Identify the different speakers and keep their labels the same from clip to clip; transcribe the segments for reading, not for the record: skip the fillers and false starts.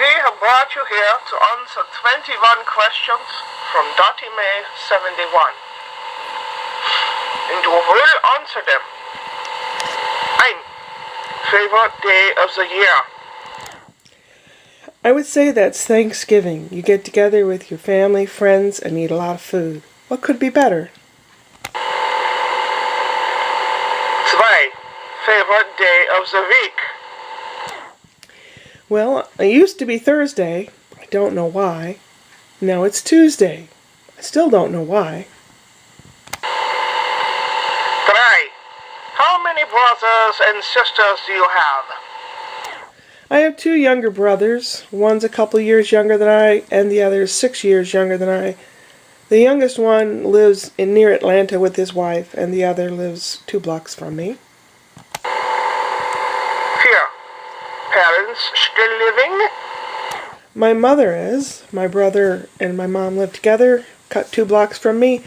Speaker 1: We have brought you here to answer 21 questions from Dottie May 71. And you will answer them. 1. Favorite day of the year?
Speaker 2: I would say that's Thanksgiving. You get together with your family, friends, and eat a lot of food. What could be better?
Speaker 1: 2. Favorite day of the week?
Speaker 2: Well, it used to be Thursday. I don't know why. Now it's Tuesday. I still don't know why.
Speaker 1: 3. How many brothers and sisters do you have?
Speaker 2: I have 2 younger brothers. One's a couple years younger than I, and the other is 6 years younger than I. The youngest one lives near Atlanta with his wife, and the other lives 2 blocks from me.
Speaker 1: 4. Parents still living?
Speaker 2: My mother is. My brother and my mom live together, 2 blocks from me.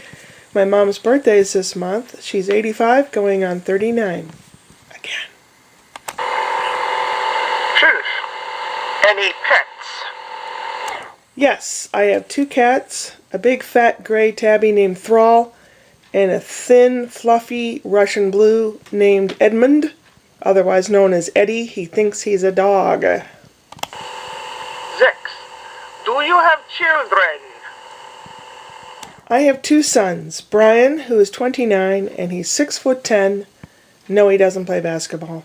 Speaker 2: My mom's birthday is this month. She's 85, going on 39. Again.
Speaker 1: 5. Any pets?
Speaker 2: Yes, I have 2 cats, a big fat gray tabby named Thrall, and a thin, fluffy Russian blue named Edmund, otherwise known as Eddie. He thinks he's a dog.
Speaker 1: 6. Do you have children?
Speaker 2: I have 2 sons, Brian, who is 29, and he's 6'10". No, he doesn't play basketball.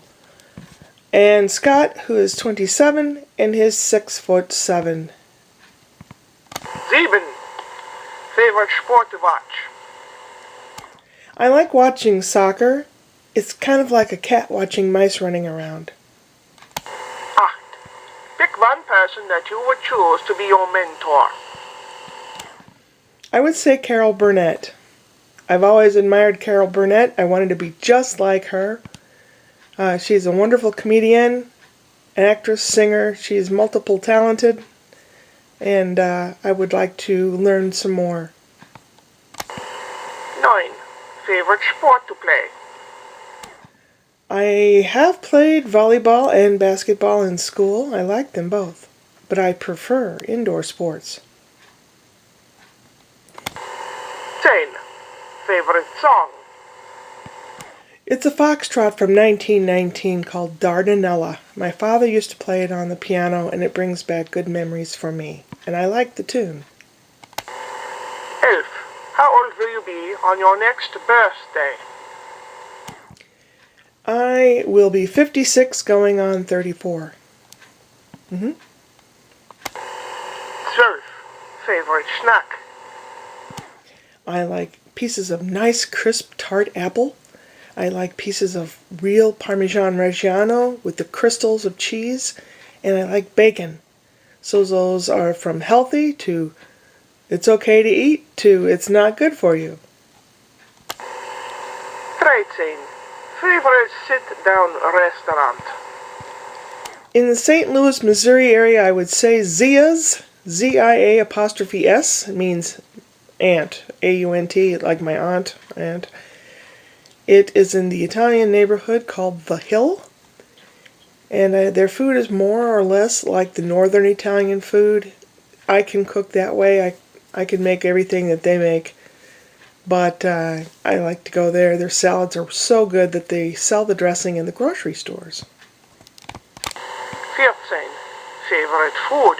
Speaker 2: And Scott, who is 27, and he's 6'7".
Speaker 1: 7. Favorite sport to watch?
Speaker 2: I like watching soccer. It's kind of like a cat watching mice running around.
Speaker 1: 8. Pick one person that you would choose to be your mentor.
Speaker 2: I would say Carol Burnett. I've always admired Carol Burnett. I wanted to be just like her. She's a wonderful comedian, an actress, singer. She's multiple talented, and I would like to learn some more.
Speaker 1: 9. Favorite sport to play?
Speaker 2: I have played volleyball and basketball in school. I like them both, but I prefer indoor sports.
Speaker 1: 10. Favorite song?
Speaker 2: It's a foxtrot from 1919 called Dardanella. My father used to play it on the piano, and it brings back good memories for me. And I like the tune.
Speaker 1: 11. How old will you be on your next birthday?
Speaker 2: I will be 56 going on 34.
Speaker 1: 12. Favorite snack?
Speaker 2: I like pieces of nice crisp tart apple. I like pieces of real Parmesan Reggiano with the crystals of cheese. And I like bacon. So those are from healthy to it's okay to eat to it's not good for you.
Speaker 1: 13. Favorite sit-down restaurant?
Speaker 2: In the St. Louis, Missouri area, I would say Zia's, Z-I-A''S. It means aunt, A-U-N-T, like my aunt. It is in the Italian neighborhood called The Hill. And their food is more or less like the northern Italian food. I can cook that way. I can make everything that they make. But I like to go there. Their salads are so good that they sell the dressing in the grocery stores.
Speaker 1: 14. Favorite food?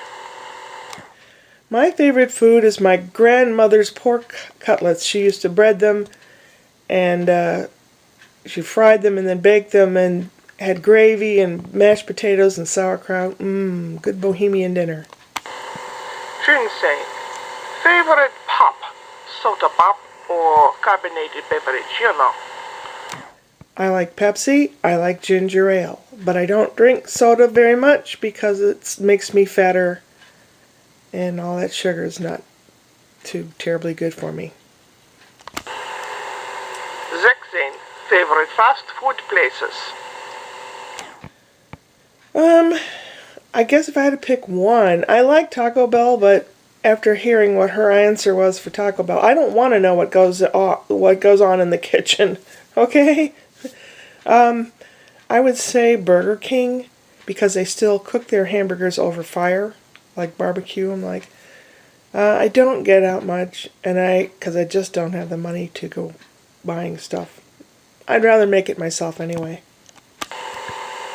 Speaker 2: My favorite food is my grandmother's pork cutlets. She used to bread them, and she fried them and then baked them and had gravy and mashed potatoes and sauerkraut. Good bohemian dinner.
Speaker 1: 15. Favorite pop? Soda pop or carbonated beverage, you know?
Speaker 2: I like Pepsi. I like ginger ale. But I don't drink soda very much because it makes me fatter. And all that sugar is not too terribly good for me.
Speaker 1: 16. Favorite fast food places?
Speaker 2: I guess if I had to pick one, I like Taco Bell, but after hearing what her answer was for Taco Bell, I don't want to know what goes on in the kitchen. Okay? I would say Burger King because they still cook their hamburgers over fire like barbecue. I'm like, I don't get out much, and because I just don't have the money to go buying stuff. I'd rather make it myself anyway.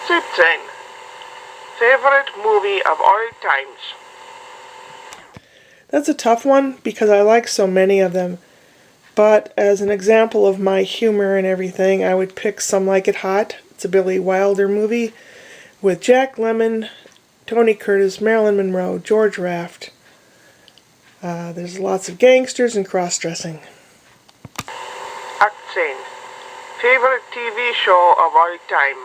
Speaker 1: 17. Favorite movie of all times?
Speaker 2: That's a tough one because I like so many of them. But as an example of my humor and everything, I would pick Some Like It Hot. It's a Billy Wilder movie with Jack Lemmon, Tony Curtis, Marilyn Monroe, George Raft. There's lots of gangsters and cross-dressing.
Speaker 1: 18. Favorite TV show of all time?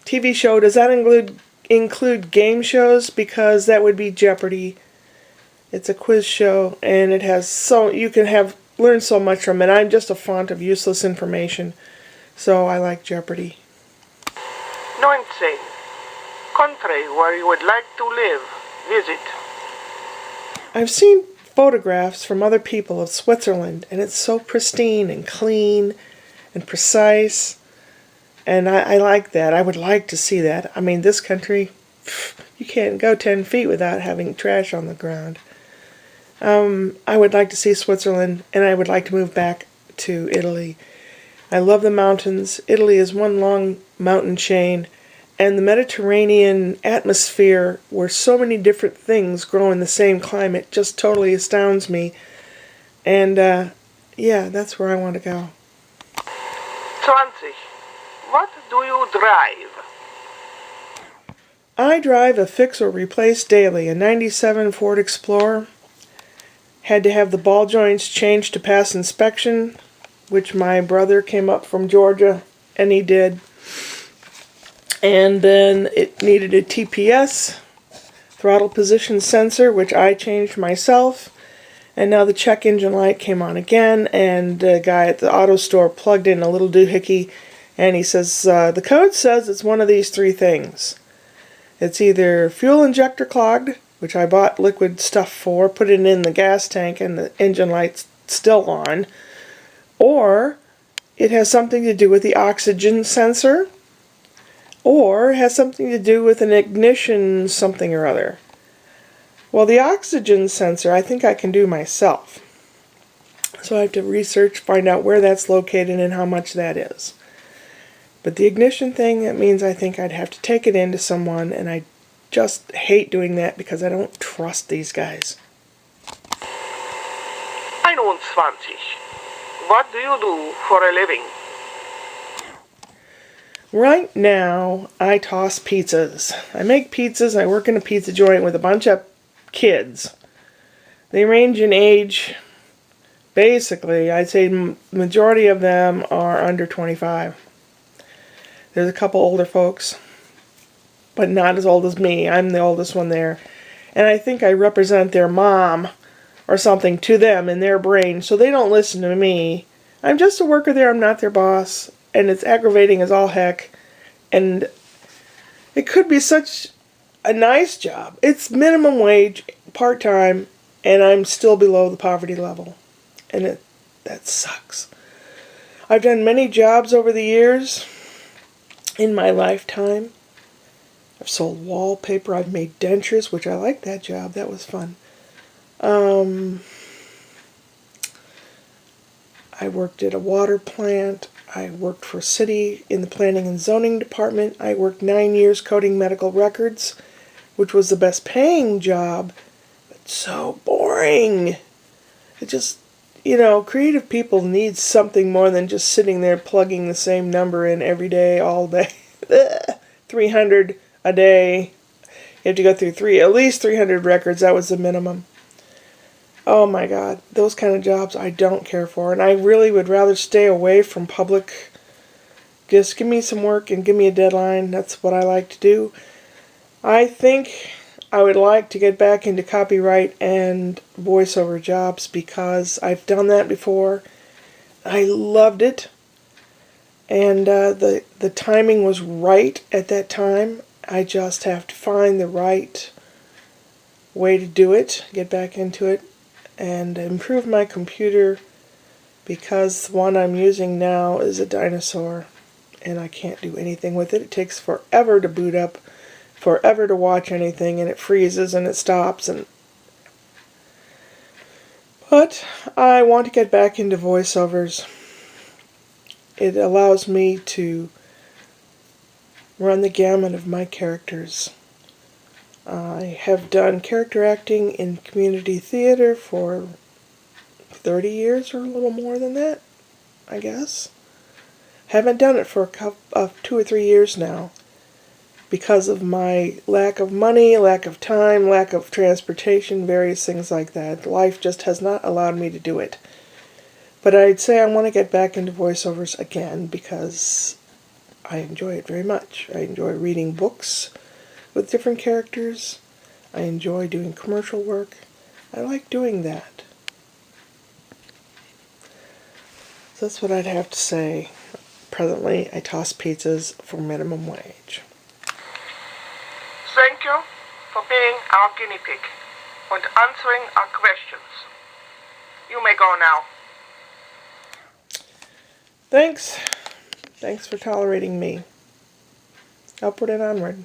Speaker 2: TV show, does that include game shows? Because that would be Jeopardy! It's a quiz show, and it has you can learn so much from it. I'm just a font of useless information, so I like Jeopardy!
Speaker 1: 19. Country where you would like to live, visit?
Speaker 2: I've seen photographs from other people of Switzerland, and it's so pristine and clean and precise, and I like that. I would like to see that. I mean, this country, you can't go 10 feet without having trash on the ground. I would like to see Switzerland, and I would like to move back to Italy. I love the mountains. Italy is one long mountain chain, and the Mediterranean atmosphere, where so many different things grow in the same climate, just totally astounds me. And, yeah, that's where I want to go.
Speaker 1: 20. What do you drive?
Speaker 2: I drive a fix or replace daily, a 97 Ford Explorer. Had to have the ball joints changed to pass inspection, which my brother came up from Georgia, and he did. And then it needed a TPS, throttle position sensor, which I changed myself. And now the check engine light came on again, and the guy at the auto store plugged in a little doohickey, and he says, the code says it's one of these three things. It's either fuel injector clogged, which I bought liquid stuff for, put it in the gas tank and the engine light's still on, or it has something to do with the oxygen sensor, or it has something to do with an ignition something or other. Well, the oxygen sensor I think I can do myself. So I have to research, find out where that's located and how much that is. But the ignition thing, that means I think I'd have to take it into someone, and I just hate doing that because I don't trust these guys.
Speaker 1: 21. What do you do for a living?
Speaker 2: Right now, I toss pizzas. I make pizzas. I work in a pizza joint with a bunch of kids. They range in age. Basically, I'd say majority of them are under 25. There's a couple older folks, but not as old as me. I'm the oldest one there. And I think I represent their mom or something to them in their brain, so they don't listen to me. I'm just a worker there. I'm not their boss. And it's aggravating as all heck. And it could be such a nice job. It's minimum wage, part-time, and I'm still below the poverty level. And that sucks. I've done many jobs over the years in my lifetime. I've sold wallpaper. I've made dentures, which I like that job. That was fun. I worked at a water plant. I worked for a city in the planning and zoning department. I worked 9 years coding medical records, which was the best paying job, but so boring. It just, creative people need something more than just sitting there plugging the same number in every day, all day. 300 a day. You have to go through at least 300 records. That was the minimum. Oh my God, those kind of jobs I don't care for, and I really would rather stay away from public. Just give me some work and give me a deadline. That's what I like to do. I think I would like to get back into copyright and voiceover jobs because I've done that before. I loved it, and the timing was right at that time. I just have to find the right way to do it, get back into it, and improve my computer because the one I'm using now is a dinosaur and I can't do anything with it. It takes forever to boot up forever to watch anything, and it freezes and it stops. But I want to get back into voiceovers. It allows me to run the gamut of my characters. I have done character acting in community theater for 30 years or a little more than that, I guess. Haven't done it for 2 or 3 years now because of my lack of money, lack of time, lack of transportation, various things like that. Life just has not allowed me to do it. But I'd say I want to get back into voiceovers again because I enjoy it very much. I enjoy reading books with different characters. I enjoy doing commercial work. I like doing that. So that's what I'd have to say. Presently, I toss pizzas for minimum wage.
Speaker 1: Thank you for being our guinea pig and answering our questions. You may go now.
Speaker 2: Thanks. Thanks for tolerating me. Upward and onward.